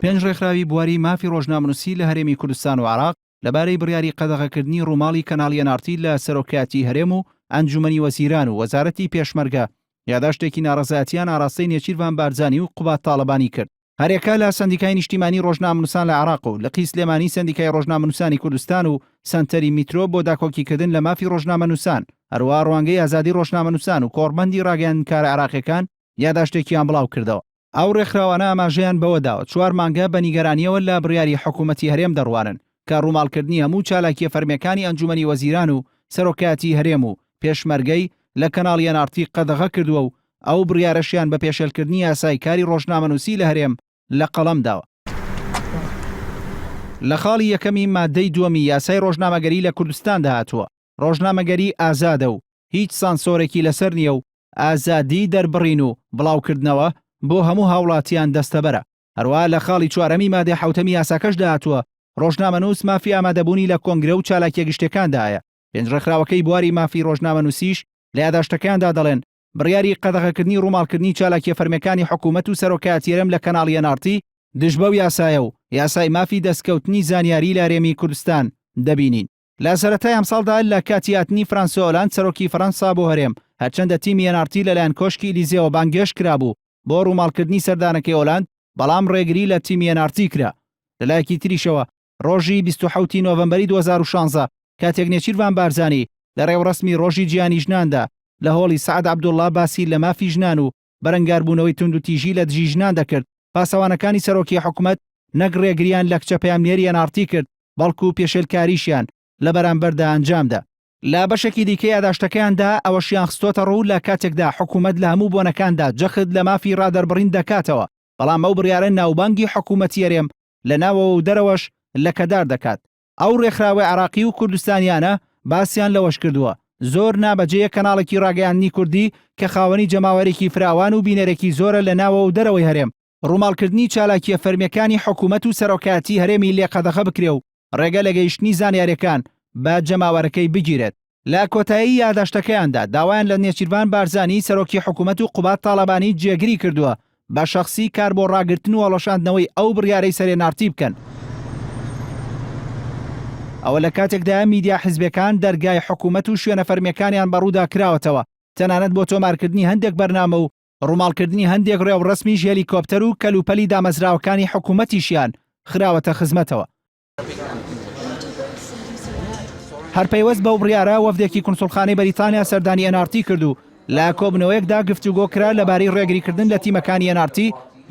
پێنج ڕێکخراوی بواری مافی ڕۆژنامەنووسی لە هەرێمی کوردستان و عێراق لەبارەی بڕیاری قەدەغەکردنی ڕووماڵی کەناڵی NRT لە سەرۆکایەتی هەرێم و ئەنجومەنی وەزیران و وەزارەتی پێشمەرگە یاداشتێکی ناڕەزایەتیان ئاراستەی نێچیروان بارزانی و قوبات تاڵەبانی کرد. هەرێکە لە سەندیکای نیشتیمانی ڕۆژنامەنووسان لە عێراق و لە قی سلێمانی سەندیکای ڕۆژنامەنووسانی کوردستان و سەنتەری میترۆ بۆ داکۆکیکردن لە مافی ڕۆژنامەنووسان هەروە ڕوانگەی ئازادی ڕۆژنامەنووسان و کۆڕبەندی ڕاگەیاندنکارە عێراقیەکان یاداشتێکیان بڵاو کردەوە. ئەو ڕێکخراوانە ئاماژەیان بەوەداوە 4 مانگە بە نیگەرانیەوە لە بڕیاری حکوومەتی هەرێم دەڕوانن کە ڕووماڵکردنی هەموو چالاکیە فەرمیەکانی ئەنجومەنی وەزیران و سەرۆکایەتی هەرێم و پێشمەرگەی لە کەناڵی NRT قەدەغە کردووە و ئەو بڕیارەشیان بە پێشێلکردنی یاسای کاری ڕۆژنامەنووسی لە هەرێم لە قەڵەمداوە. لە خاڵی یەکەمی مادەی دووەمی یاسای ڕۆژنامەگەری لە کوردستان داهاتووە ڕۆژنامەگەری ئازادە و هیچ سانسۆرێکی لەسەر نییە و ئازادی دەربڕین و بڵاوکردنەوە بۆ هەموو هاوڵاتیان دەستەبەرە. هەروە لە خاڵی چوارەمی مادەی حوتەمی یاساکەش داهاتووە ڕۆژنامەنووس مافی ئامادەبوونی لە کۆنگرە و چالاکیە گشتەکاندایە. پێنج ڕێکخراوەکەی بواری مافی ڕۆژنامەنووسیش لە یاداشتەکاندا دەڵێن بڕیاری قەدەغەکردنی ڕووماڵکردنی چالاکیە فەرمیەکانی حکوومەت و سەرۆکایەتی هەرێم لە کەناڵی NRT دژ بەو یاسایە و یاسای مافی دەستکەوتنی زانیاری لە هەرێمی کوردستان دەبینین. لە سەرەتای ئەم ساڵدا لە کاتی هاتنی فرانسۆ ئۆلاند سەرۆکی فەرەنسا بۆ هەرێم هەرچەندە تیمی NRT لەلایەن کۆشکی ئیلیزێەوە بانگێش کرابوو بۆ ڕووماڵکردنی سەردانەکەی ئۆلاند بەڵام ڕێگری لە تیمی NRT کرا. لەلایەکی تریشەوە ڕۆژی 27 نۆڤەمبەری 2016 کاتێک نێچیروان بارزانی لە ڕێوەڕەسمی ڕۆژی جیهانی ژناندا لە هۆڵی سەعد عەبدوڵڵا باسی لە مافی ژنان و بەرەنگاربوونەوەی تونند و تیژی لە دژی ژنان دەکرد پاسەوانەکانی سەرۆکی حکوومەت نەک ڕێگریان لە کچە پەیامنێری NRT کرد بەڵکو پێشێلکاریشیان لە بەرامبەردا ئەنجامدا. لە بەشێکی دیکەی یاداشتەکەیاندا ئەوەشیان خستۆتە ڕوو لە کاتێکدا حکوومەت لە هەموو بۆنەکاندا جەخت لە مافی ڕادەربڕین دەکاتەوە بەڵام ئەو بڕیارە ناوبانگی حکوومەتی هەرێم لە ناوەوە و دەرەوەش لە کەدار دەکات. ئەو ڕێکخراوەی عێراقی و کوردستانیانە باسییان لەوەش کردووە زۆر نابەجێیە کەناڵێکی ڕاگەیاندنی کوردی کە خاوەنی جەماوەرێکی فراوان و بینەرێکی زۆرە لە ناوە و دەرەوەی هەرێم ڕووماڵکردنی چالاکیە فەرمیەکانی حکوومەت و سەرۆکایەتی هەرێمی لێ قەدەغە بکرێ و ڕێگە لە گەیشتنی زانیاریەکان با جەماوەرەکەی بگیرێت. لە کۆتایی یاداشتەکەیاندا داوایان لە نێچیروان بارزانی سەرۆکی حکوومەت و قوبات تاڵەبانی جێگیری کردووە بە شەخسی کار بۆ ڕاگرتن و هەڵەشاندنەوەی ئەو بڕیارەی سەرێ NRT بکەن. ئەوە لە کاتێکدا میدیا حیزبەکان دەرگای حکوومەت و شوێنە فەرمیەکانیان بەڕوودا کراوەتەوە تەنانەت بۆ تۆمارکردنی هەندێک بەرنامە و ڕووماڵکردنی هەندێک ڕێوەڕەسمیش هێلیکۆپتەر و کەلوپەلی دامەزراوەکانی حکوومەتیشیان خراوەتە خزمەتەوە. هەرپەیوەست بەو بڕیارە وەفدێکی کونسوڵخانەی بەریتانیا سەردانی NRT کرد و لە کۆبنەوەیەکدا گفتوگۆ کرا لەبارەی ڕێگریکردن لە تیمەکانی NRT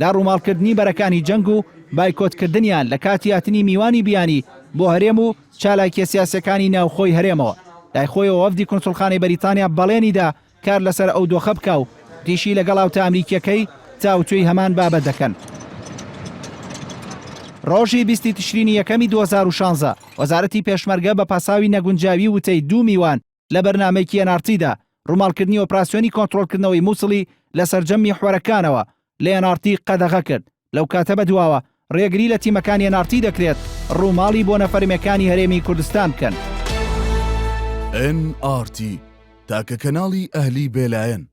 لە ڕووماڵکردنی بەرەکانی جەنگ و بایکۆتکردنیان لە کاتی هاتنی میوانی بیانی بۆ هەرێم و چالاکیە سیاسەکانی ناوخۆی هەرێمەوە. لای خۆیەوە وەفدی کونسوڵخانەی بەریتانیا بەڵێنیدا کار لەسەر ئەو دۆخە بکە و دیشی لەگەڵ هاوتە ئەمریکیەکەی تاوتوێی هەمان بابەت دەکەن. ڕۆژی 20 تشرینی یەکەمی 2016 وەزارەتی پێشمەرگە بە پاساوی نەگونجاوی وتەی 2 میوان لە بەرنامەیەکی NRTدا ڕووماڵکردنی ئۆپراسیۆنی کۆنتڕۆڵکردنەوەی مووسڵی لە سەرجەمی خوارەکانەوە لە NRT قەدەغە کرد. لەو کاتە بەدواوە ڕێگری لە تیمەکانی NRT دەکرێت ڕووماڵی بۆ نەفەرمیەکانی هەرێمی کوردستان بکەن. NRT تاکە کەناڵی ئەهلی بێلایەن.